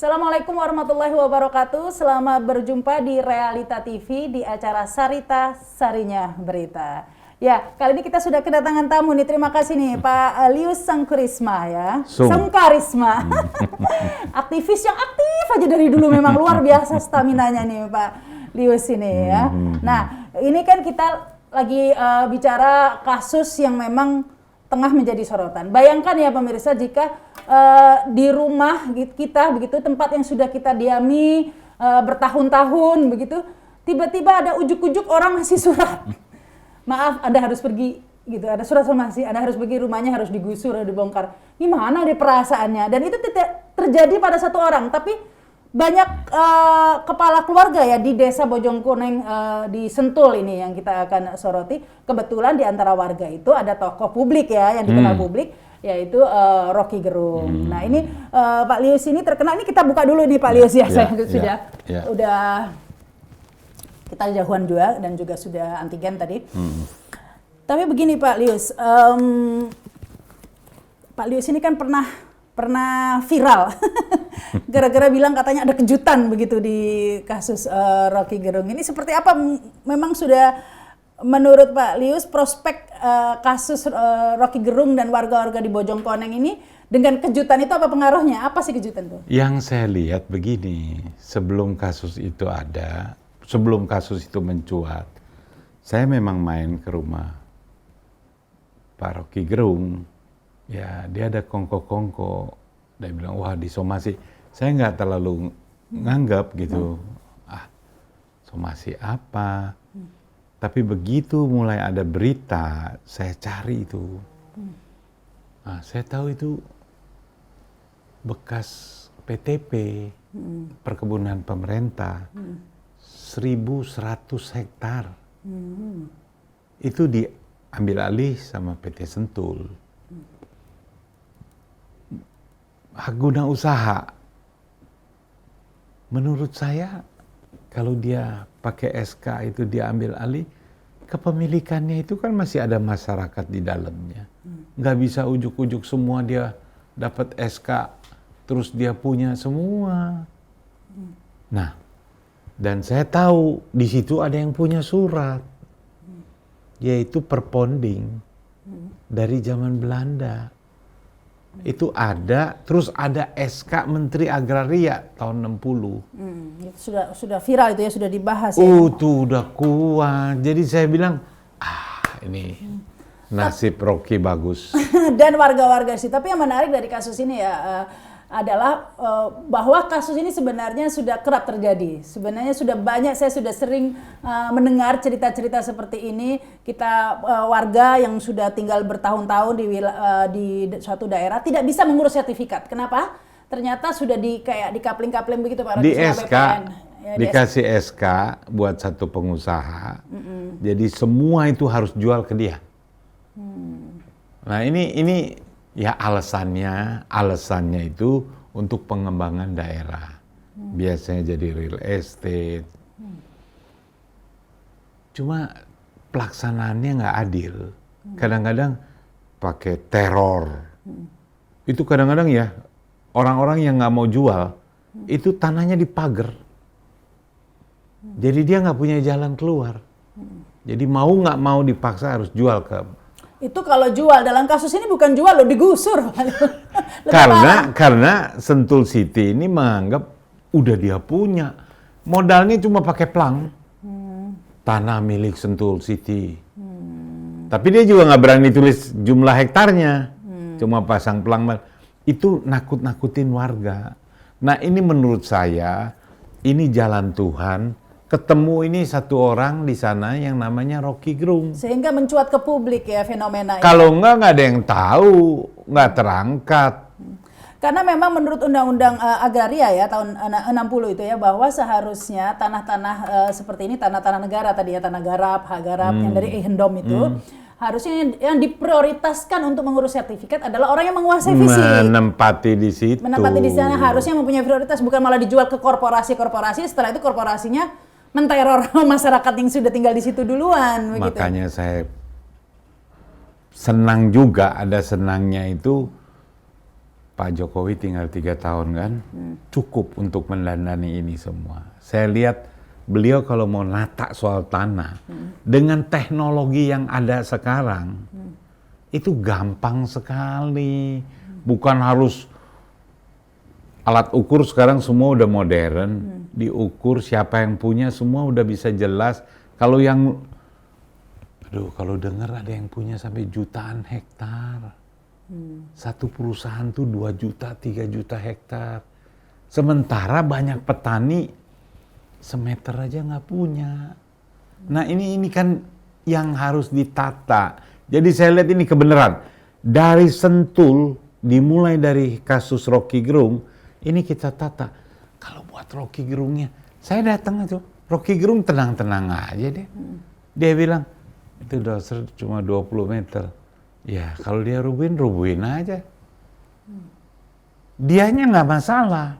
Assalamualaikum warahmatullahi wabarakatuh. Selamat berjumpa di Realita TV di acara Sarita Sarinya Berita. Ya, kali ini kita sudah kedatangan tamu nih. Terima kasih nih Pak Lius Sangkarisma ya. Sangkarisma. Aktivis yang aktif aja dari dulu, memang luar biasa staminanya nih Pak Lius ini ya. Nah, ini kan kita lagi bicara kasus yang memang tengah menjadi sorotan. Bayangkan ya pemirsa, jika di rumah kita begitu, tempat yang sudah kita diami bertahun-tahun begitu, tiba-tiba ada ujuk-ujuk orang ngasih surat. Maaf, Anda harus pergi gitu. Ada surat somasi, Anda harus pergi, rumahnya harus digusur, harus dibongkar. Gimana deh perasaannya? Dan itu tidak terjadi pada satu orang, tapi banyak kepala keluarga ya di Desa Bojongkoneng di Sentul ini yang kita akan soroti. Kebetulan di antara warga itu ada tokoh publik ya yang dikenal publik, yaitu Rocky Gerung. Nah ini Pak Lius ini terkenal. Ini kita buka dulu nih Pak Lius ya, saya udah kita jauhan juga dan juga sudah antigen tadi. Tapi begini Pak Lius, Pak Lius ini kan pernah viral gara-gara bilang katanya ada kejutan begitu di kasus Rocky Gerung ini. Seperti apa memang sudah menurut Pak Lius prospek kasus Rocky Gerung dan warga-warga di Bojongkoneng ini dengan kejutan itu apa pengaruhnya? Apa sih kejutan itu? Yang saya lihat begini, sebelum kasus itu ada, sebelum kasus itu mencuat, saya memang main ke rumah Pak Rocky Gerung. Ya, dia ada kongko-kongko. Dia bilang, wah disomasi. Saya nggak terlalu nganggap gitu. Somasi apa? Tapi begitu mulai ada berita, saya cari itu. Saya tahu itu bekas PTP, perkebunan pemerintah, 1.100 hektar. Itu diambil alih sama PT Sentul. Hak guna usaha, menurut saya kalau dia pakai SK itu diambil alih, kepemilikannya itu kan masih ada masyarakat di dalamnya. Nggak bisa ujuk-ujuk semua dia dapat SK, terus dia punya semua. Nah, dan saya tahu di situ ada yang punya surat, yaitu perponding dari zaman Belanda. Itu ada, terus ada SK Menteri Agraria tahun 60. Itu sudah viral itu ya, sudah dibahas ya. Itu udah kuat. Jadi saya bilang, ini nasib Rocky bagus. Dan warga-warga sih. Tapi yang menarik dari kasus ini ya adalah bahwa kasus ini sebenarnya sudah kerap terjadi. Sebenarnya sudah banyak, saya sudah sering mendengar cerita-cerita seperti ini. Kita warga yang sudah tinggal bertahun-tahun di suatu daerah tidak bisa mengurus sertifikat. Kenapa? Ternyata sudah kayak dikapling-kapling begitu Pak. Di SK, ya, dikasih SK buat satu pengusaha. Jadi semua itu harus jual ke dia. Nah ini ya alasannya itu untuk pengembangan daerah. Biasanya jadi real estate. Cuma pelaksanaannya nggak adil. Kadang-kadang pakai teror. Itu kadang-kadang ya orang-orang yang nggak mau jual itu tanahnya dipagar. Jadi dia nggak punya jalan keluar. Jadi mau nggak mau dipaksa harus jual ke. Itu kalau jual, dalam kasus ini bukan jual loh, digusur. karena Sentul City ini menganggap udah dia punya. Modalnya cuma pakai plang. Tanah milik Sentul City. Tapi dia juga nggak berani tulis jumlah hektarnya. Cuma pasang plang. Itu nakut-nakutin warga. Nah ini menurut saya, ini jalan Tuhan. Ketemu ini satu orang di sana yang namanya Rocky Gerung. Sehingga mencuat ke publik ya fenomena ini. Kalau nggak ada yang tahu, nggak terangkat. Karena memang menurut Undang-Undang Agraria ya tahun 60 itu ya, bahwa seharusnya tanah-tanah seperti ini, tanah-tanah negara tadi ya, tanah garap, hak garap yang dari Eigendom itu, harusnya yang diprioritaskan untuk mengurus sertifikat adalah orang yang menguasai fisik. Menempati di situ. Menempati di sana, harusnya mempunyai prioritas, bukan malah dijual ke korporasi-korporasi, setelah itu korporasinya menteror masyarakat yang sudah tinggal di situ duluan. Begitu. Makanya saya senang juga, ada senangnya itu Pak Jokowi tinggal 3 tahun kan, cukup untuk mendandani ini semua. Saya lihat beliau kalau mau nata soal tanah, dengan teknologi yang ada sekarang, itu gampang sekali. Bukan harus alat ukur sekarang semua udah modern, diukur siapa yang punya semua udah bisa jelas. Kalau yang, kalau dengar ada yang punya sampai jutaan hektar. Satu perusahaan tuh 2 juta, 3 juta hektar. Sementara banyak petani semeter aja nggak punya. Nah ini kan yang harus ditata. Jadi saya lihat ini kebenaran. Dari Sentul, dimulai dari kasus Rocky Gerung, ini kita tata. Kalau buat Rocky Gerungnya, saya datang itu, Rocky Gerung tenang-tenang aja deh. Dia bilang, itu doser cuma 20 meter. Ya kalau dia rubuhin aja. Dianya nggak masalah.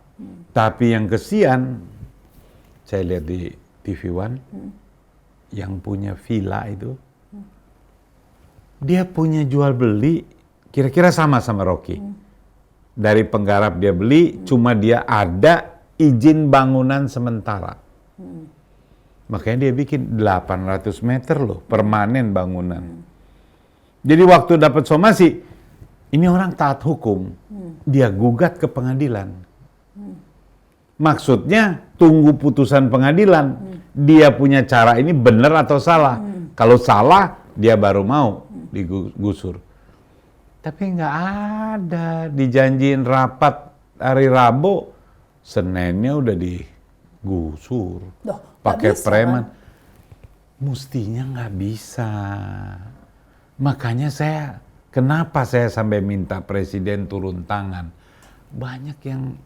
Tapi yang kesian, saya lihat di TV One, yang punya villa itu, dia punya jual beli, kira-kira sama Rocky. Dari penggarap dia beli, cuma dia ada izin bangunan sementara. Makanya dia bikin 800 meter loh, permanen bangunan. Jadi waktu dapat somasi, ini orang taat hukum, dia gugat ke pengadilan. Maksudnya tunggu putusan pengadilan, dia punya cara ini benar atau salah. Kalau salah, dia baru mau digusur. Tapi nggak ada, dijanjiin rapat hari Rabu, Seninnya udah digusur. Pakai preman. Kan? Mestinya nggak bisa. Makanya kenapa saya sampai minta presiden turun tangan? Banyak yang...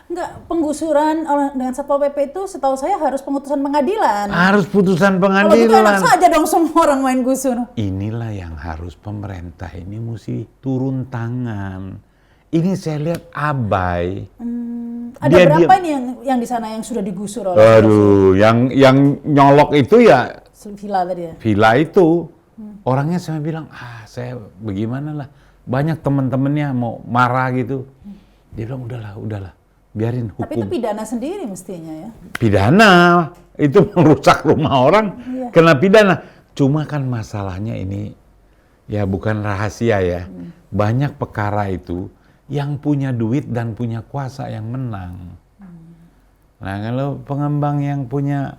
Enggak, penggusuran dengan Satpol PP itu setahu saya harus putusan pengadilan. Harus putusan pengadilan. Kalau gitu enak saja dong semua orang main gusur. Inilah yang harus pemerintah ini mesti turun tangan. Ini saya lihat abai. Ada berapa ini yang di sana yang sudah digusur oleh... Aduh, yang nyolok itu ya... Villa tadi ya? Villa itu. Orangnya saya bilang, saya bagaimana lah. Banyak teman-temannya mau marah gitu. Dia bilang, udahlah, biarin hukum. Tapi itu pidana sendiri mestinya ya? Pidana, itu merusak rumah orang, kena pidana. Cuma kan masalahnya ini, ya bukan rahasia ya. Banyak perkara itu, yang punya duit dan punya kuasa yang menang. Nah kalau pengembang yang punya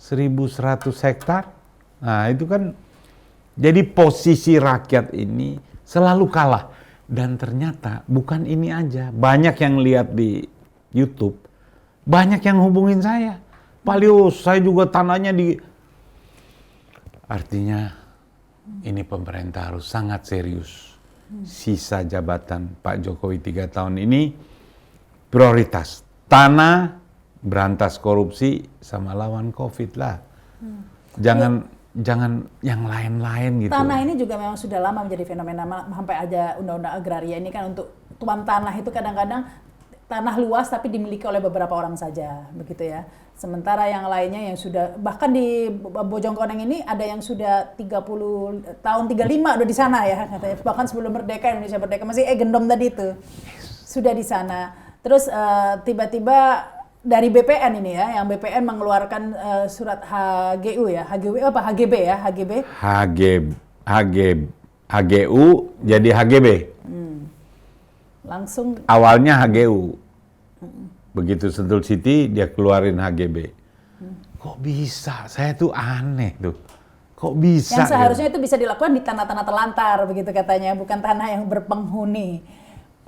1.100 hektar, nah itu kan... Jadi posisi rakyat ini selalu kalah. Dan ternyata bukan ini aja. Banyak yang lihat di YouTube. Banyak yang hubungin saya. Pak Lius, saya juga tanahnya di... Artinya ini pemerintah harus sangat serius. Sisa jabatan Pak Jokowi 3 tahun ini prioritas. Tanah, berantas korupsi, sama lawan COVID lah. Jangan yang lain-lain gitu. Tanah ini juga memang sudah lama menjadi fenomena, sampai ada undang-undang agraria ini kan untuk tuan tanah itu kadang-kadang tanah luas tapi dimiliki oleh beberapa orang saja, begitu ya. Sementara yang lainnya yang sudah, bahkan di Bojongkoneng ini ada yang sudah 30 tahun, 35 udah di sana ya katanya. Bahkan sebelum merdeka, Indonesia merdeka, masih gendom tadi itu. Sudah di sana. Terus tiba-tiba dari BPN ini ya, yang BPN mengeluarkan surat HGU ya, HGB ya, HGU jadi HGB. Langsung. Awalnya HGU, begitu Sentul City dia keluarin HGB. Kok bisa? Saya tuh aneh tuh. Kok bisa? Yang seharusnya itu bisa dilakukan di tanah-tanah terlantar, begitu katanya, bukan tanah yang berpenghuni.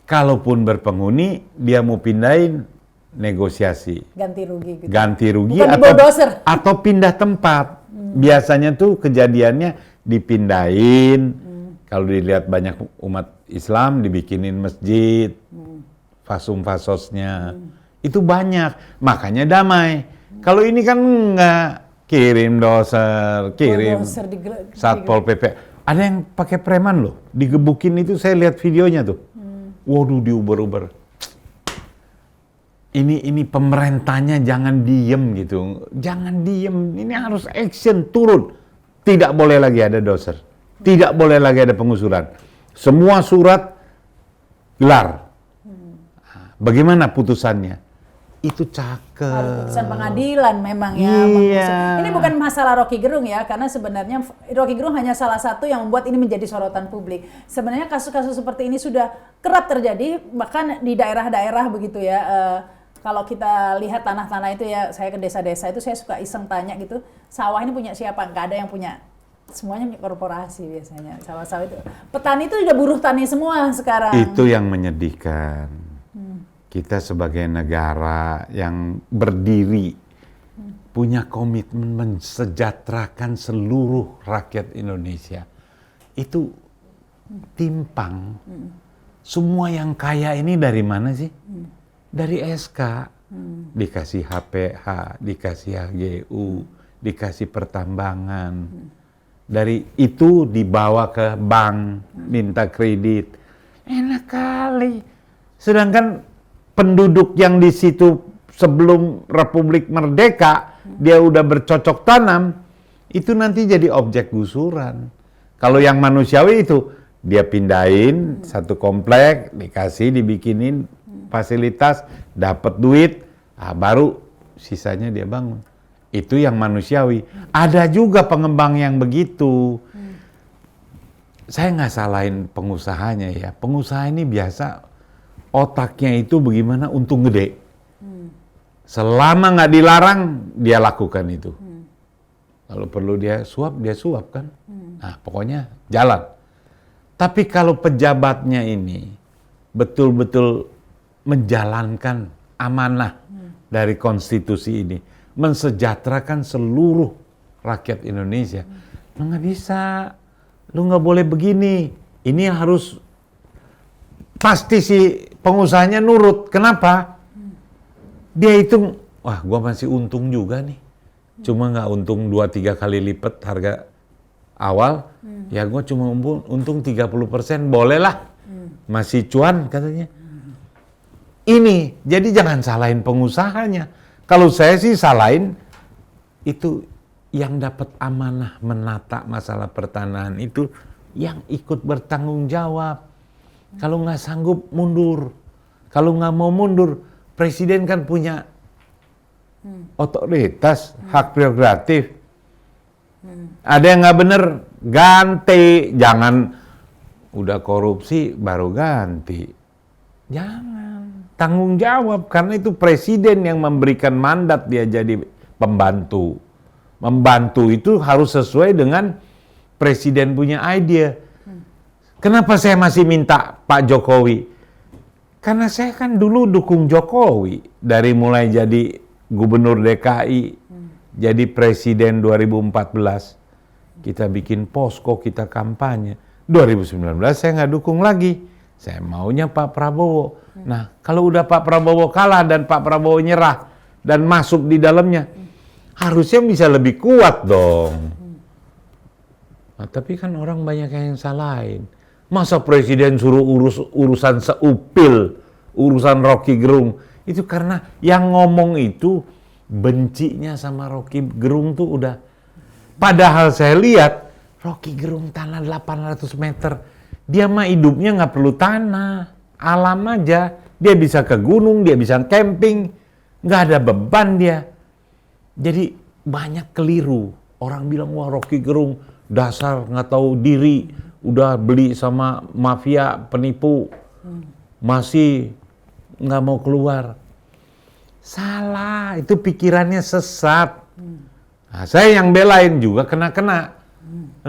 Kalaupun berpenghuni, dia mau pindahin, negosiasi. Ganti rugi gitu. Ganti rugi atau pindah tempat. Biasanya tuh kejadiannya dipindahin. Kalau dilihat banyak umat Islam dibikinin masjid. Fasum-fasosnya. Itu banyak. Makanya damai. Kalau ini kan enggak. Kirim doser, kirim Satpol PP. Ada yang pakai preman loh. Digebukin itu saya lihat videonya tuh. Waduh, diuber-uber. Ini pemerintahnya jangan diem gitu. Jangan diem, ini harus action, turun. Tidak boleh lagi ada doser. Tidak boleh lagi ada pengusuran. Semua surat gelar. Bagaimana putusannya? Itu Harus cakep. putusan pengadilan memang ya. Iya. Ini bukan masalah Rocky Gerung ya, karena sebenarnya Rocky Gerung hanya salah satu yang membuat ini menjadi sorotan publik. Sebenarnya kasus-kasus seperti ini sudah kerap terjadi, bahkan di daerah-daerah begitu ya. Kalau kita lihat tanah-tanah itu ya, saya ke desa-desa itu saya suka iseng tanya gitu, sawah ini punya siapa? Nggak ada yang punya. Semuanya punya korporasi biasanya. Sawah-sawah itu. Petani itu udah buruh tani semua sekarang. Itu yang menyedihkan. Kita sebagai negara yang berdiri punya komitmen mensejahterakan seluruh rakyat Indonesia. Itu timpang. Semua yang kaya ini dari mana sih? Dari SK. Dikasih HPH, dikasih HGU, dikasih pertambangan. Dari itu dibawa ke bank, minta kredit. Enak kali. Sedangkan penduduk yang di situ sebelum Republik Merdeka, dia udah bercocok tanam, itu nanti jadi objek gusuran. Kalau yang manusiawi itu, dia pindahin satu komplek, dikasih, dibikinin fasilitas, dapat duit, baru sisanya dia bangun. Itu yang manusiawi. Ada juga pengembang yang begitu. Saya nggak salahin pengusahanya ya. Pengusaha ini biasa otaknya itu bagaimana untung gede. Selama nggak dilarang, dia lakukan itu. Kalau perlu dia suap kan. Nah, pokoknya jalan. Tapi kalau pejabatnya ini betul-betul menjalankan amanah dari konstitusi ini, mensejahterakan seluruh rakyat Indonesia, lu nggak bisa, lu nggak boleh begini. Ini harus pasti si pengusahanya nurut. Kenapa? Dia hitung, wah gua masih untung juga nih. Cuma nggak untung 2-3 kali lipat harga awal. Ya gua cuma untung 30%, boleh lah. Masih cuan katanya. Ini, jadi jangan salahin pengusahanya. Kalau saya sih salahin, itu yang dapat amanah menata masalah pertanahan itu yang ikut bertanggung jawab. Kalau nggak sanggup, mundur. Kalau nggak mau mundur, presiden kan punya otoritas, hak prerogatif. Ada yang nggak bener, ganti. Jangan udah korupsi baru ganti. Jangan. Tanggung jawab, karena itu presiden yang memberikan mandat dia jadi pembantu. Membantu itu harus sesuai dengan presiden punya ide. Kenapa saya masih minta Pak Jokowi? Karena saya kan dulu dukung Jokowi. Dari mulai jadi gubernur DKI, jadi presiden 2014. Kita bikin posko, kita kampanye. 2019 saya nggak dukung lagi. Saya maunya Pak Prabowo. Nah, kalau udah Pak Prabowo kalah dan Pak Prabowo nyerah dan masuk di dalamnya, harusnya bisa lebih kuat dong. Nah, tapi kan orang banyak yang salahin. Masa presiden suruh urusan seupil, urusan Rocky Gerung? Itu karena yang ngomong itu bencinya sama Rocky Gerung tuh udah. Padahal saya lihat Rocky Gerung tanah 800 meter. Dia mah hidupnya nggak perlu tanah, alam aja. Dia bisa ke gunung, dia bisa camping, nggak ada beban dia. Jadi banyak keliru. Orang bilang, wah Rocky Gerung dasar nggak tahu diri. Udah beli sama mafia penipu, masih nggak mau keluar. Salah, itu pikirannya sesat. Nah, saya yang belain juga kena-kena.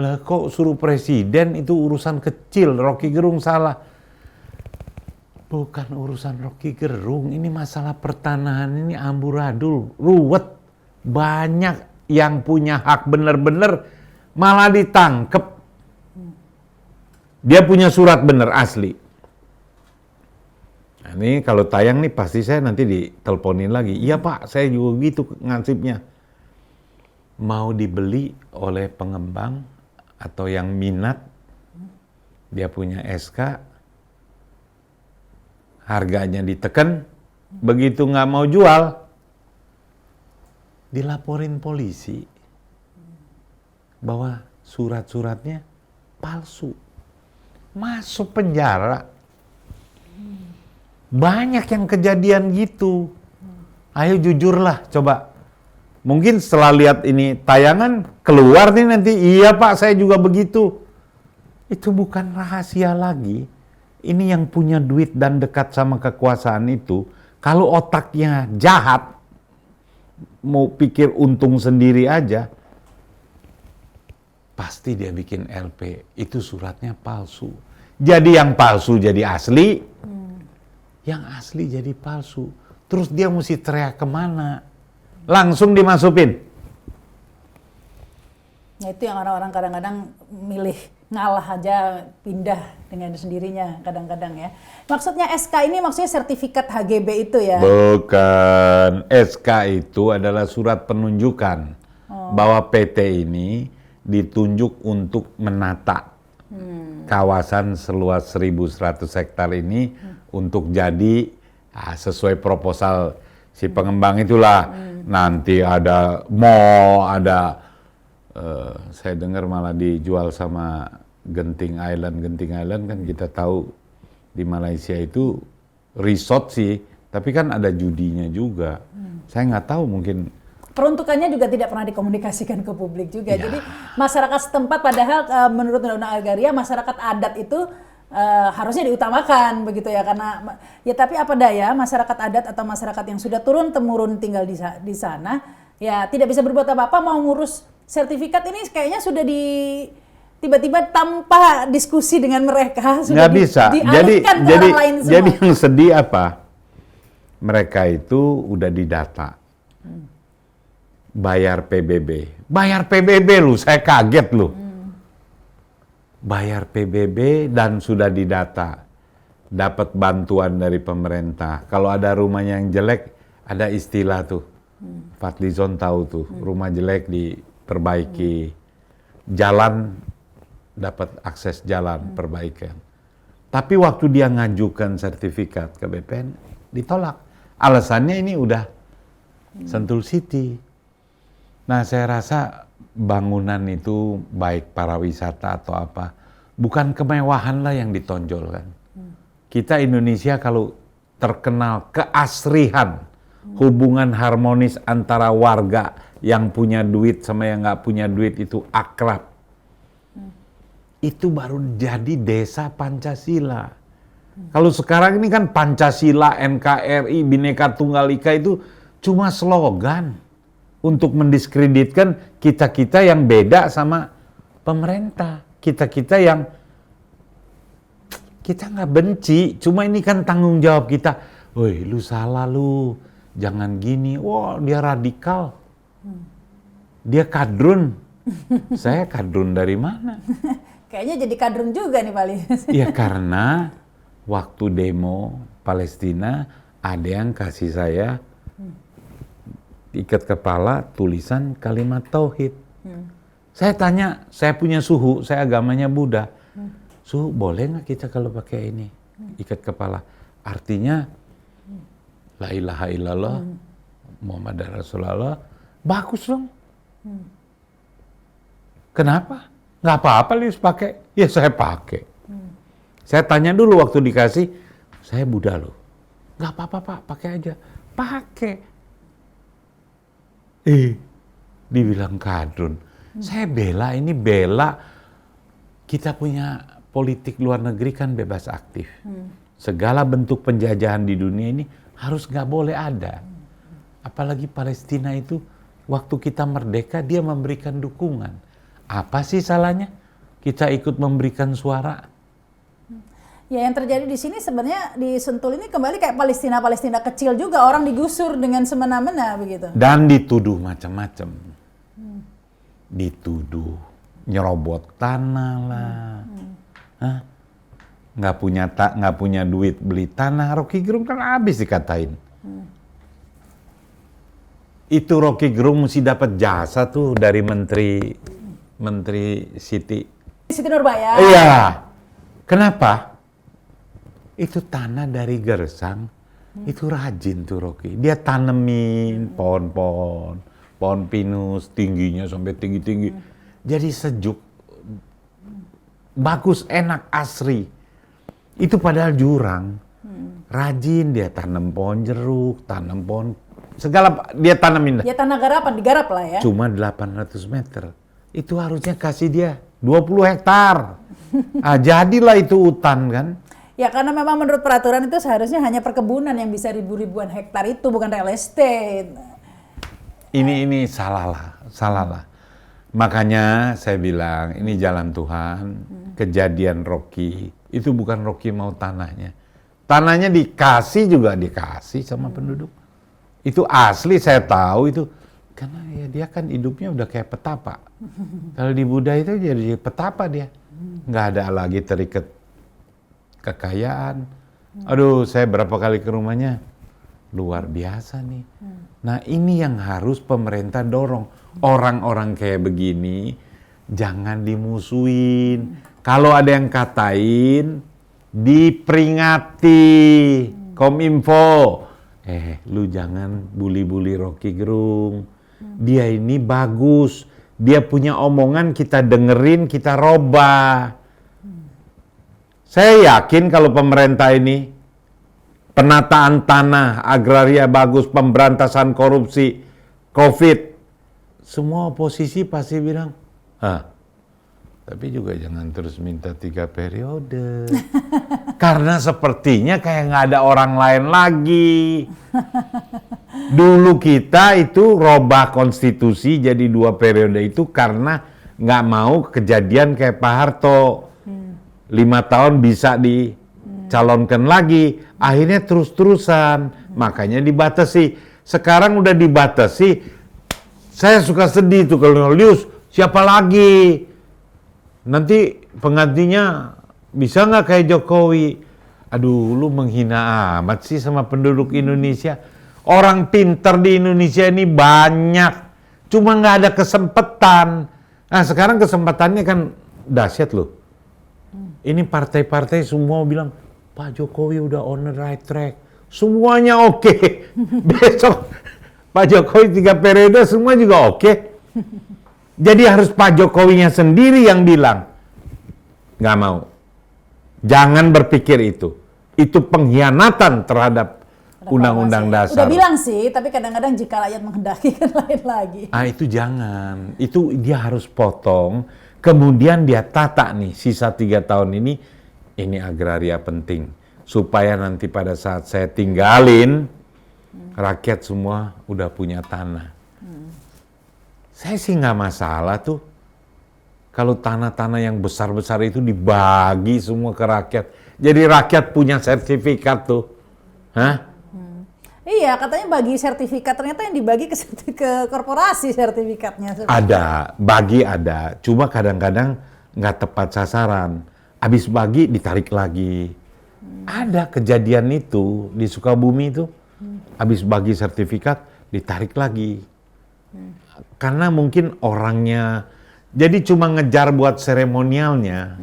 Lah kok suruh presiden, itu urusan kecil, Rocky Gerung salah. Bukan urusan Rocky Gerung, ini masalah pertanahan, ini amburadul, ruwet. Banyak yang punya hak bener-bener malah ditangkep. Dia punya surat bener asli. Nah, ini kalau tayang nih pasti saya nanti diteleponin lagi. Iya Pak, saya juga gitu ngansipnya. Mau dibeli oleh pengembang atau yang minat, dia punya SK, harganya ditekan, begitu nggak mau jual, dilaporin polisi bahwa surat-suratnya palsu. Masuk penjara. Banyak yang kejadian gitu. Ayo jujurlah, coba. Mungkin setelah lihat ini tayangan, keluar nih nanti, iya Pak, saya juga begitu. Itu bukan rahasia lagi. Ini yang punya duit dan dekat sama kekuasaan itu, kalau otaknya jahat, mau pikir untung sendiri aja, pasti dia bikin LP. Itu suratnya palsu. Jadi yang palsu jadi asli, yang asli jadi palsu. Terus dia mesti teriak kemana? Langsung dimasukin. Nah itu yang orang-orang kadang-kadang milih ngalah aja, pindah dengan sendirinya kadang-kadang ya. Maksudnya SK ini maksudnya sertifikat HGB itu ya? Bukan. SK itu adalah surat penunjukan bahwa PT ini ditunjuk untuk menata kawasan seluas 1.100 hektar ini untuk jadi sesuai proposal si pengembang itulah. Nanti ada mall, ada saya dengar malah dijual sama Genting Island. Genting Island kan kita tahu di Malaysia itu resort sih, tapi kan ada judinya juga. Saya nggak tahu, mungkin peruntukannya juga tidak pernah dikomunikasikan ke publik juga. Ya. Jadi masyarakat setempat, padahal menurut Undang-Undang Agraria masyarakat adat itu harusnya diutamakan begitu ya, karena ya tapi apa daya masyarakat adat atau masyarakat yang sudah turun temurun tinggal di sana ya tidak bisa berbuat apa-apa, mau ngurus sertifikat ini kayaknya sudah tiba-tiba tanpa diskusi dengan mereka sudah nggak bisa. dialihkan ke orang lain semua. Jadi yang sedih apa? Mereka itu udah didata. Bayar PBB lu, saya kaget lu. Bayar PBB dan sudah didata. Dapat bantuan dari pemerintah. Kalau ada rumahnya yang jelek, ada istilah tuh. Fadlizon tahu tuh, rumah jelek diperbaiki. Jalan, dapat akses jalan, perbaikan. Tapi waktu dia ngajukan sertifikat ke BPN, ditolak. Alasannya ini udah Sentul City. Nah, saya rasa bangunan itu baik para wisata atau apa, bukan kemewahan lah yang ditonjolkan. Kita Indonesia kalau terkenal keasrihan, hubungan harmonis antara warga yang punya duit sama yang nggak punya duit itu akrab. Itu baru jadi desa Pancasila. Kalau sekarang ini kan Pancasila, NKRI, Bhinneka Tunggal Ika itu cuma slogan untuk mendiskreditkan kita-kita yang beda sama pemerintah. Kita-kita yang kita nggak benci, cuma ini kan tanggung jawab kita. Woi, lu salah lu, jangan gini. Wah, dia radikal. Dia kadrun. Saya kadrun dari mana? Kayaknya jadi kadrun juga nih Pak Lius. Ya karena waktu demo Palestina ada yang kasih saya ikat kepala tulisan kalimat tauhid. Saya tanya, saya punya suhu, saya agamanya Buddha. Suhu, boleh nggak kita kalau pakai ini ikat kepala? Artinya la ilaha illallah Muhammad Rasulullah. Bagus dong. Kenapa? Nggak apa-apa Lius pakai. Ya saya pakai. Saya tanya dulu waktu dikasih, saya Buddha loh. Nggak apa-apa Pak, pakai aja. Pakai. Dibilang kadrun. Saya bela kita punya politik luar negeri kan bebas aktif. Segala bentuk penjajahan di dunia ini harus nggak boleh ada. Apalagi Palestina itu waktu kita merdeka dia memberikan dukungan. Apa sih salahnya kita ikut memberikan suara? Ya yang terjadi di sini sebenarnya di Sentul ini kembali kayak Palestina kecil juga, orang digusur dengan semena-mena begitu. Dan dituduh macam-macam. Dituduh nyerobot tanah lah. Hah? Nggak punya duit beli tanah. Rocky Gerung kan habis dikatain. Itu Rocky Gerung mesti dapat jasa tuh dari Menteri Siti Nurbaya. Iya. Kenapa? Itu tanah dari Gersang, itu rajin tuh Rocky. Dia tanemin pohon pinus, tingginya sampai tinggi-tinggi. Jadi sejuk, bagus, enak, asri. Itu padahal jurang. Rajin, dia tanam pohon jeruk, tanam pohon segala dia tanamin. Ya tanah garapan, digarap lah ya. Cuma 800 meter. Itu harusnya kasih dia 20 hektar. Jadilah itu hutan kan. Ya karena memang menurut peraturan itu seharusnya hanya perkebunan yang bisa ribu-ribuan hektar itu, bukan real estate. Ini salah lah. Makanya saya bilang ini jalan Tuhan. Kejadian Rocky itu bukan Rocky mau tanahnya. Tanahnya dikasih juga dikasih sama penduduk. Itu asli saya tahu itu. Karena ya dia kan hidupnya udah kayak petapa. Kalau di Buddha itu jadi petapa dia. Nggak ada lagi terikat kekayaan. Aduh, saya berapa kali ke rumahnya. Luar biasa nih. Nah ini yang harus pemerintah dorong. Orang-orang kayak begini jangan dimusuhin. Kalau ada yang katain, diperingati. Kominfo. Lu jangan bully-bully Rocky Gerung. Dia ini bagus. Dia punya omongan, kita dengerin, kita robah. Saya yakin kalau pemerintah ini penataan tanah, agraria bagus, pemberantasan korupsi, COVID, semua oposisi pasti bilang, tapi juga jangan terus minta 3 periode. Karena sepertinya kayak nggak ada orang lain lagi. Dulu kita itu robah konstitusi jadi 2 periode itu karena nggak mau kejadian kayak Pak Harto. 5 tahun bisa dicalonkan lagi. Akhirnya terus-terusan. Makanya dibatasi. Sekarang udah dibatasi. Saya suka sedih tuh kalau Lius, siapa lagi? Nanti penggantinya bisa nggak kayak Jokowi? Aduh, lu menghina amat sih sama penduduk Indonesia. Orang pinter di Indonesia ini banyak. Cuma nggak ada kesempatan. Nah sekarang kesempatannya kan dahsyat loh. Ini partai-partai semua bilang, Pak Jokowi udah on the right track. Semuanya oke. Besok Pak Jokowi 3 periode semua juga oke. Jadi harus Pak Jokowinya sendiri yang bilang. Nggak mau. Jangan berpikir itu. Itu pengkhianatan terhadap Undang-Undang Dasar. Udah bilang sih, tapi kadang-kadang jika rakyat menghendaki kan lain lagi. Itu jangan. Itu dia harus potong. Kemudian dia tata nih, sisa 3 tahun ini agraria penting. Supaya nanti pada saat saya tinggalin, rakyat semua udah punya tanah. Saya sih nggak masalah tuh. Kalau tanah-tanah yang besar-besar itu dibagi semua ke rakyat. Jadi rakyat punya sertifikat tuh. Iya, katanya bagi sertifikat. Ternyata yang dibagi ke korporasi sertifikatnya. Ada, bagi ada. Cuma kadang-kadang nggak tepat sasaran. Habis bagi ditarik lagi. Ada kejadian itu di Sukabumi itu. Habis bagi sertifikat ditarik lagi. Karena mungkin orangnya, jadi cuma ngejar buat seremonialnya,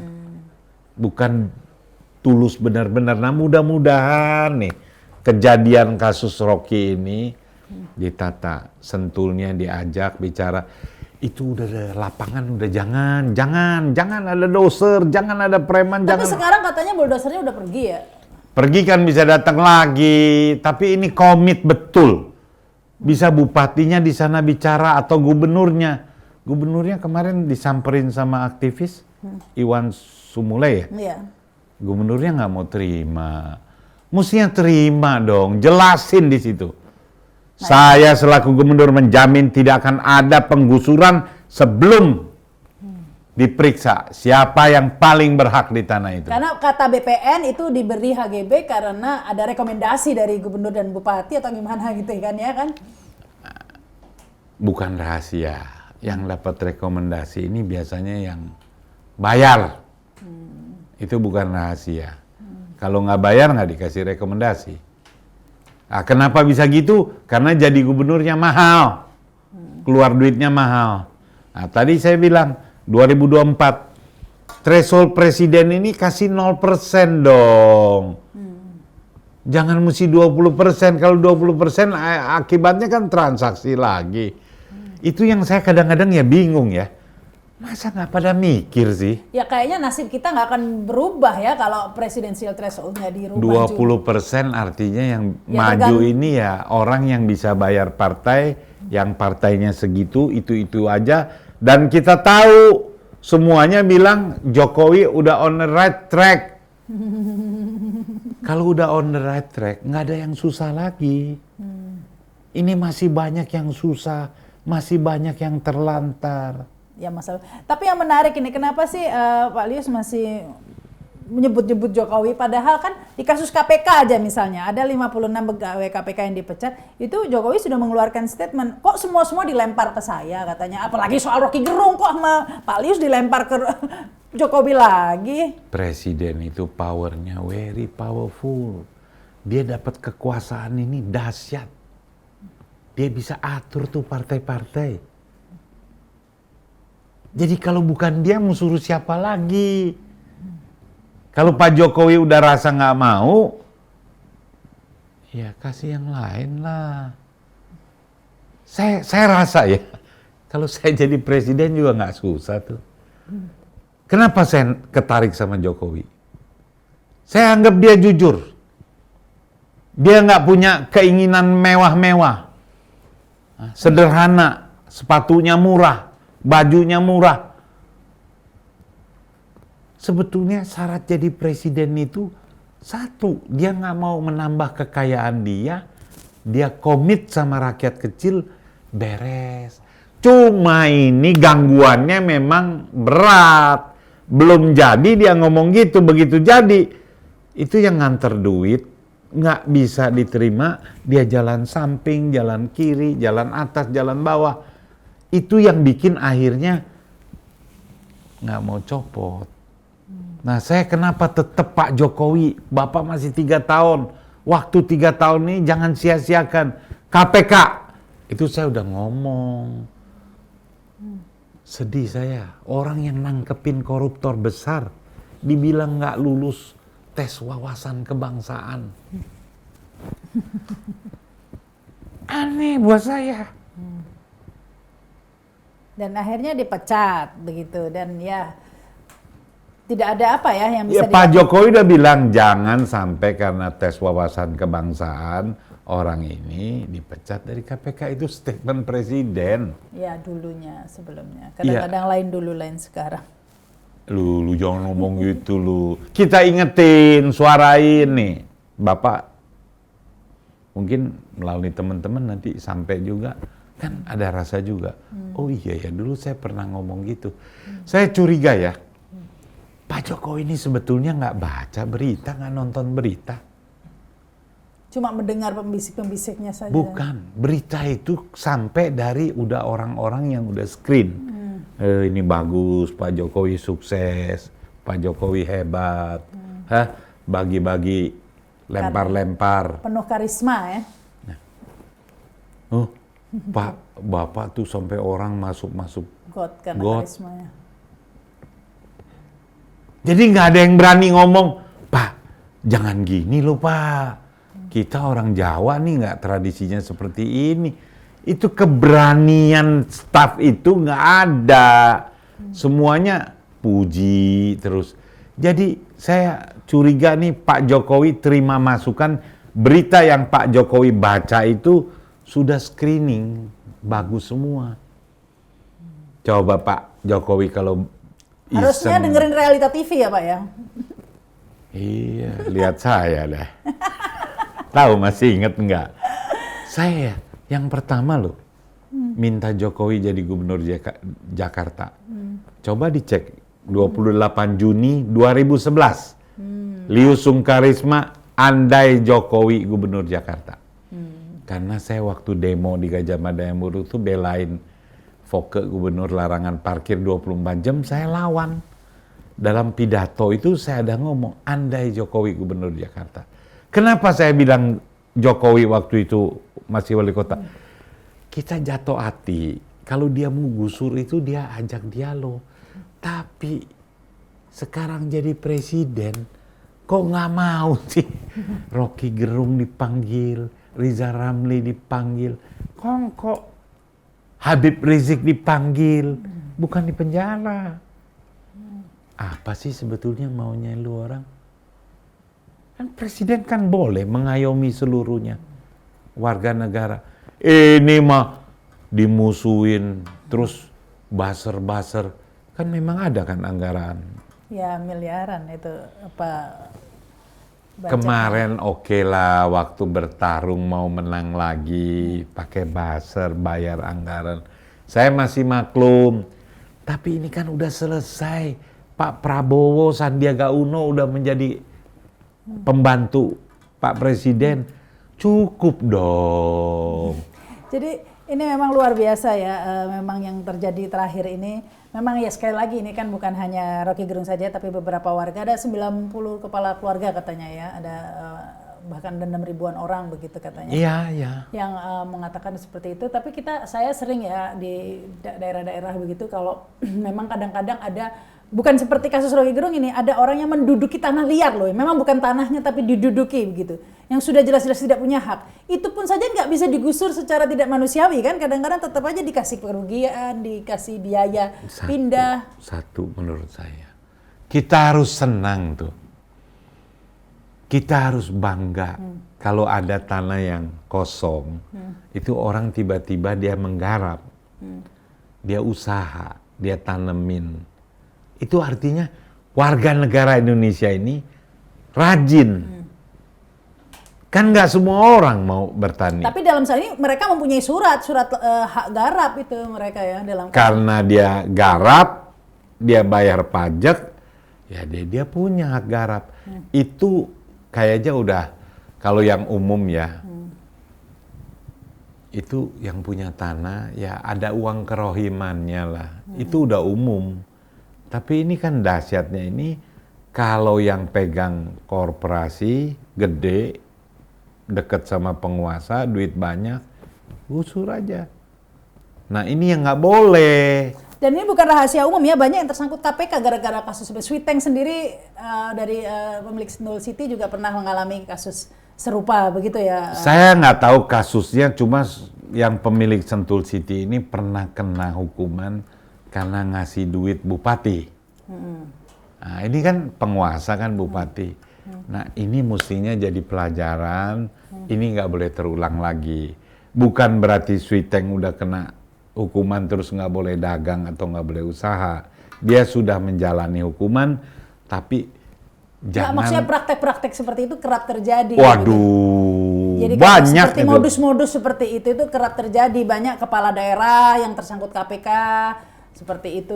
bukan tulus benar-benar. Nah mudah-mudahan nih kejadian kasus Rocky ini ditata, Sentulnya diajak bicara. Itu udah ada lapangan, udah jangan ada doser, jangan ada preman. Tapi sekarang katanya buldosernya udah pergi ya? Pergi kan bisa datang lagi, tapi ini komit betul. Bisa bupatinya di sana bicara atau gubernurnya. Gubernurnya kemarin disamperin sama aktivis Iwan Sumule ya. Iya. Gubernurnya nggak mau terima. Mestinya terima dong, jelasin di situ. Saya selaku gubernur menjamin tidak akan ada penggusuran sebelum diperiksa siapa yang paling berhak di tanah itu. Karena kata BPN itu diberi HGB karena ada rekomendasi dari gubernur dan bupati atau gimana gitu kan ya kan? Bukan rahasia. Yang dapat rekomendasi ini biasanya yang bayar. Itu bukan rahasia. Kalau nggak bayar nggak dikasih rekomendasi. Nah, kenapa bisa gitu? Karena jadi gubernurnya mahal. Keluar duitnya mahal. Nah, tadi saya bilang 2024 threshold presiden ini kasih 0% dong. Jangan mesti 20%. Kalau 20% akibatnya kan transaksi lagi. Itu yang saya kadang-kadang ya bingung ya. Masa nggak pada mikir sih? Ya kayaknya nasib kita nggak akan berubah ya kalau presidensial threshold-nya dirubah. 20% artinya yang Ya, maju ini ya orang yang bisa bayar partai, yang partainya segitu, itu aja. Dan kita tahu semuanya bilang Jokowi udah on the right track. Kalau udah on the right track, nggak ada yang susah lagi. Ini masih banyak yang susah, masih banyak yang terlantar. Ya masalah. Tapi yang menarik ini, kenapa sih Pak Lius masih menyebut-nyebut Jokowi, padahal kan di kasus KPK aja misalnya, ada 56 pegawai KPK yang dipecat, itu Jokowi sudah mengeluarkan statement, kok semua dilempar ke saya katanya, apalagi soal Rocky Gerung, kok sama Pak Lius dilempar ke Jokowi lagi. Presiden itu powernya very powerful. Dia dapat kekuasaan ini dahsyat. Dia bisa atur tuh partai-partai. Jadi kalau bukan dia mau suruh siapa lagi? Kalau Pak Jokowi udah rasa nggak mau, ya kasih yang lain lah. Saya rasa ya, kalau saya jadi presiden juga nggak susah tuh. Kenapa saya ketarik sama Jokowi? Saya anggap dia jujur. Dia nggak punya keinginan mewah-mewah. Sederhana, sepatunya murah, bajunya murah. Sebetulnya syarat jadi presiden itu satu, dia nggak mau menambah kekayaan dia komit sama rakyat kecil, beres. Cuma ini gangguannya memang berat, belum jadi dia ngomong gitu, begitu jadi itu yang nganter duit nggak bisa diterima, dia jalan samping, jalan kiri, jalan atas, jalan bawah. Itu yang bikin akhirnya nggak mau copot. Nah, saya kenapa tetap Pak Jokowi? Bapak masih 3 tahun. Waktu 3 tahun ini jangan sia-siakan. KPK, itu saya udah ngomong. Sedih saya. Orang yang nangkepin koruptor besar, dibilang nggak lulus tes wawasan kebangsaan. Aneh buat saya. Dan akhirnya dipecat begitu, dan ya tidak ada apa ya yang bisa ya Pak Jokowi udah bilang jangan sampai karena tes wawasan kebangsaan orang ini dipecat dari KPK, itu statement presiden. Ya dulunya, sebelumnya. Kadang-kadang lain dulu, lain sekarang. Lu jangan ngomong gitu lu. Kita ingetin, suarain nih. Bapak mungkin melalui teman-teman nanti sampai juga. Kan ada rasa juga. Oh iya ya, dulu saya pernah ngomong gitu. Saya curiga ya. Pak Jokowi ini sebetulnya nggak baca berita, nggak nonton berita. Cuma mendengar pembisik-pembisiknya saja. Bukan, berita itu sampai dari udah orang-orang yang udah screen. Ini bagus, Pak Jokowi sukses, Pak Jokowi hebat. Bagi-bagi, lempar-lempar. Penuh karisma ya. Pak, Bapak tuh sampai orang masuk-masuk God karena God. karismanya. Jadi nggak ada yang berani ngomong, Pak, jangan gini loh Pak. Kita orang Jawa nih nggak tradisinya seperti ini. Itu keberanian staf itu nggak ada. Semuanya puji terus. Jadi saya curiga nih Pak Jokowi terima masukan, berita yang Pak Jokowi baca itu sudah screening, bagus semua. Coba Pak Jokowi kalau harusnya dengerin Realita TV ya Pak ya? Iya, lihat saya dah. Tahu masih inget nggak? Saya yang pertama loh minta Jokowi jadi gubernur Jakarta. Coba dicek 28 Juni 2011. Lius Sungkarisma andai Jokowi gubernur Jakarta. Karena saya waktu demo di Gajah Mada yang Buruk tuh belain Foke gubernur larangan parkir 24 jam, saya lawan. Dalam pidato itu saya ada ngomong, andai Jokowi gubernur Jakarta. Kenapa saya bilang Jokowi waktu itu masih wali kota? Kita jatuh hati, kalau dia mau gusur itu dia ajak dialog. Tapi sekarang jadi presiden, kok nggak mau sih? Rocky Gerung dipanggil, Riza Ramli dipanggil, kok Habib Rizik dipanggil, bukan di penjara. Apa sih sebetulnya maunya lu orang? Kan presiden kan boleh mengayomi seluruhnya warga negara. Ini mah dimusuhin terus baser-baser. Kan memang ada kan anggaran. Ya miliaran itu apa? Baca. Kemarin oke lah waktu bertarung mau menang lagi pakai buzzer bayar anggaran. Saya masih maklum. Tapi ini kan udah selesai. Pak Prabowo, Sandiaga Uno udah menjadi pembantu Pak Presiden. Cukup dong. Jadi ini memang luar biasa ya, memang yang terjadi terakhir ini. Memang ya sekali lagi ini kan bukan hanya Rocky Gerung saja, tapi beberapa warga, ada 90 kepala keluarga katanya ya, ada bahkan 6 ribuan orang begitu katanya. Iya, iya. Yang mengatakan seperti itu, tapi saya sering ya di daerah-daerah begitu kalau memang kadang-kadang ada, bukan seperti kasus Rocky Gerung ini, ada orang yang menduduki tanah liar loh, memang bukan tanahnya tapi diduduki begitu, yang sudah jelas-jelas tidak punya hak, itu pun saja nggak bisa digusur secara tidak manusiawi kan, kadang-kadang tetap aja dikasih kerugian, dikasih biaya pindah. Satu menurut saya, kita harus senang tuh, kita harus bangga kalau ada tanah yang kosong, itu orang tiba-tiba dia menggarap, dia usaha, dia tanemin. Itu artinya warga negara Indonesia ini rajin. Kan nggak semua orang mau bertani. Tapi dalam hal ini mereka mempunyai surat hak garap itu mereka ya dalam. Karena dia garap, dia bayar pajak, ya dia punya hak garap. Itu kayaknya udah, kalau yang umum ya, itu yang punya tanah ya ada uang kerohimannya lah. Itu udah umum. Tapi ini kan dahsyatnya ini, kalau yang pegang korporasi gede, deket sama penguasa, duit banyak, gusur aja. Nah ini yang nggak boleh. Dan ini bukan rahasia umum ya, banyak yang tersangkut KPK gara-gara kasus Sweet Tank sendiri, dari pemilik Sentul City juga pernah mengalami kasus serupa begitu ya. Saya nggak tahu kasusnya, cuma yang pemilik Sentul City ini pernah kena hukuman karena ngasih duit bupati. Nah, ini kan penguasa kan bupati. Nah, ini mestinya jadi pelajaran. Ini nggak boleh terulang lagi. Bukan berarti Sweet Tank udah kena hukuman terus nggak boleh dagang atau nggak boleh usaha. Dia sudah menjalani hukuman, tapi jangan. Nah, maksudnya praktek-praktek seperti itu kerap terjadi. Waduh, gitu. Jadi banyak seperti itu. modus-modus seperti itu kerap terjadi. Banyak kepala daerah yang tersangkut KPK. Seperti itu,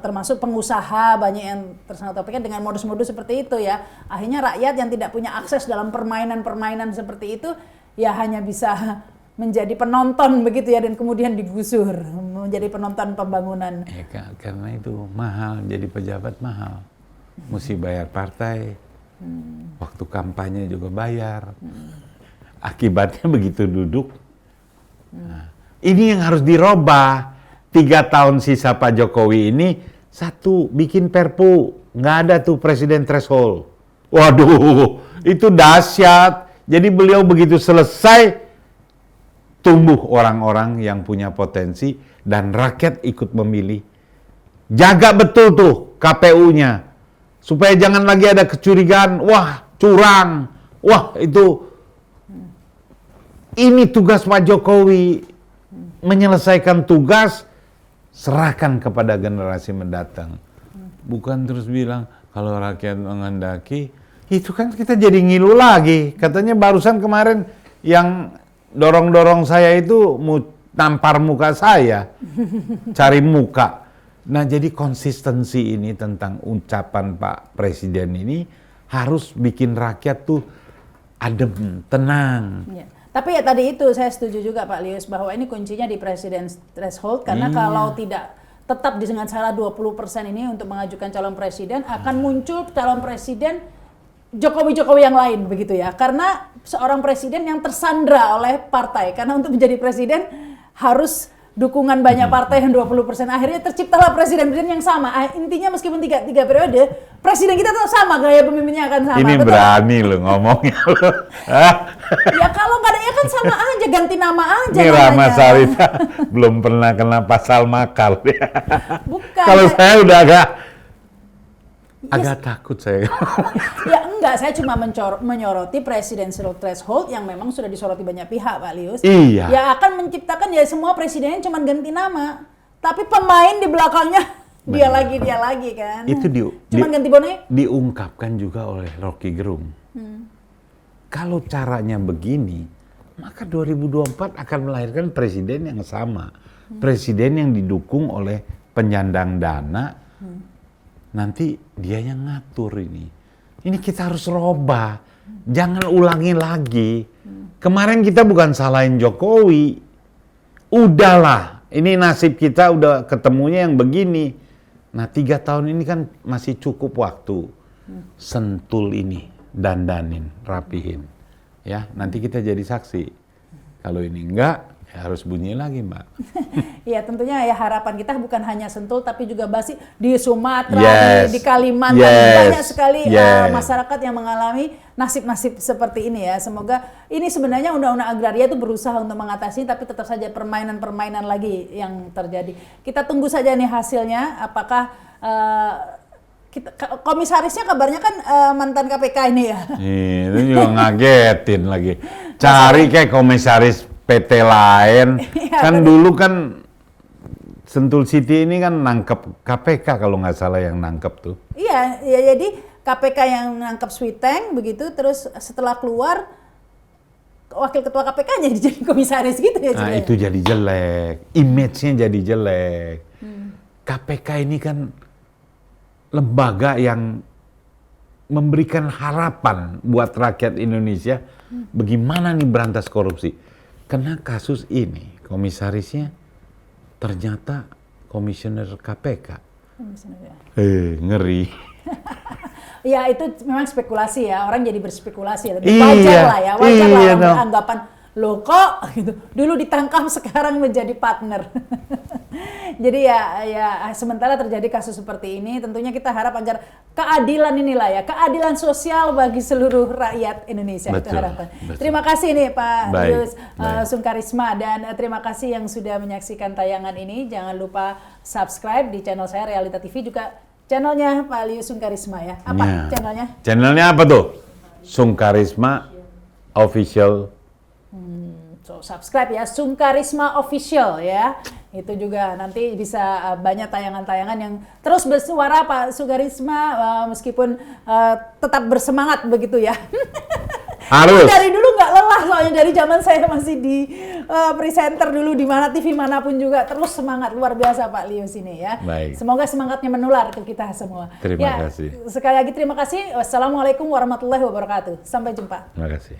termasuk pengusaha banyak yang tersangkut KPK dengan modus-modus seperti itu ya. Akhirnya rakyat yang tidak punya akses dalam permainan-permainan seperti itu, ya hanya bisa menjadi penonton begitu ya, dan kemudian digusur, menjadi penonton pembangunan. Karena itu mahal, jadi pejabat mahal. Mesti bayar partai, waktu kampanye juga bayar. Akibatnya begitu duduk. Nah, ini yang harus dirubah. 3 tahun sisa Pak Jokowi ini, satu, bikin perpu, nggak ada tuh presiden threshold. Waduh, itu dahsyat. Jadi beliau begitu selesai, tumbuh orang-orang yang punya potensi dan rakyat ikut memilih. Jaga betul tuh KPU-nya, supaya jangan lagi ada kecurigaan, wah curang, wah itu. Ini tugas Pak Jokowi, menyelesaikan tugas, serahkan kepada generasi mendatang. Bukan terus bilang, kalau rakyat menghendaki, itu kan kita jadi ngilu lagi. Katanya barusan kemarin yang dorong-dorong saya itu mau tampar muka saya, cari muka. Nah jadi konsistensi ini tentang ucapan Pak Presiden ini harus bikin rakyat tuh adem, tenang. Ya. Tapi ya tadi itu saya setuju juga Pak Lius bahwa ini kuncinya di presiden threshold, karena kalau tidak tetap dengan cara 20% ini untuk mengajukan calon presiden, akan muncul calon presiden Jokowi-Jokowi yang lain begitu ya. Karena seorang presiden yang tersandra oleh partai, karena untuk menjadi presiden harus dukungan banyak partai yang 20%. Akhirnya terciptalah presiden-presiden yang sama. Intinya meskipun tiga periode, presiden kita tetap sama, gaya pemimpinnya akan sama. Ini betul? berani lo ngomongnya lo. Ya kalau nggak ada ya kan sama aja, ganti nama aja. Ini Rahma Sarita belum pernah kena pasal makar. Bukan. Kalau saya udah agak takut saya. Ya enggak, saya cuma menyoroti presidential threshold yang memang sudah disoroti banyak pihak, Pak Lius. Iya. Ya akan menciptakan ya semua presidennya cuma ganti nama, tapi pemain di belakangnya dia lagi kan. Itu cuma ganti bonek. diungkapkan juga oleh Rocky Gerung. Kalau caranya begini, maka 2024 akan melahirkan presiden yang sama. Presiden yang didukung oleh penyandang dana. Nanti dia yang ngatur ini. Ini kita harus robah. Jangan ulangi lagi. Kemarin kita bukan salahin Jokowi. Udahlah, ini nasib kita udah ketemunya yang begini. Nah 3 tahun ini kan masih cukup waktu. Sentul ini, dandanin, rapihin. Ya, nanti kita jadi saksi. Kalau ini enggak, ya harus bunyi lagi, Mbak. Iya, tentunya ya harapan kita bukan hanya Sentul tapi juga Basi di Sumatera, di Kalimantan, banyak sekali masyarakat yang mengalami nasib-nasib seperti ini ya. Semoga ini sebenarnya undang-undang agraria itu berusaha untuk mengatasi, tapi tetap saja permainan-permainan lagi yang terjadi. Kita tunggu saja nih hasilnya, apakah komisarisnya kabarnya kan mantan KPK ini ya. Itu juga ngagetin lagi. Cari kayak komisaris PT lain. Kan dulu kan Sentul City ini kan nangkep KPK kalau nggak salah yang nangkep tuh. Iya, ya jadi KPK yang nangkep Sweet Tank begitu, terus setelah keluar wakil ketua KPK-nya jadi komisaris gitu ya. Nah itu jadi jelek, image-nya jadi jelek. KPK ini kan lembaga yang memberikan harapan buat rakyat Indonesia bagaimana nih berantas korupsi. Karena kasus ini komisarisnya ternyata komisioner KPK. Ngeri. Ya itu memang spekulasi ya, orang jadi berspekulasi. Lebih wajar lah ya, wajar lah orang beranggapan, loh kok gitu. Dulu ditangkap sekarang menjadi partner. Jadi ya sementara terjadi kasus seperti ini, tentunya kita harap agar keadilan inilah ya, keadilan sosial bagi seluruh rakyat Indonesia. Betul, itu harapan. betul. Terima kasih nih Pak Lius Sungkarisma dan terima kasih yang sudah menyaksikan tayangan ini. Jangan lupa subscribe di channel saya Realita TV, juga channelnya Pak Lius Sungkarisma ya. Apa channelnya? Channelnya apa tuh? Sungkarisma Official. So subscribe ya, Sungkarisma Official ya. Itu juga nanti bisa banyak tayangan-tayangan yang terus bersuara Pak Sungkarisma meskipun tetap bersemangat begitu ya. Harus. Dari dulu nggak lelah, soalnya dari zaman saya masih di presenter dulu di mana TV manapun juga terus semangat luar biasa Pak Lius ini ya. Baik. Semoga semangatnya menular ke kita semua. Terima kasih. Sekali lagi terima kasih. Wassalamualaikum warahmatullahi wabarakatuh. Sampai jumpa. Terima kasih.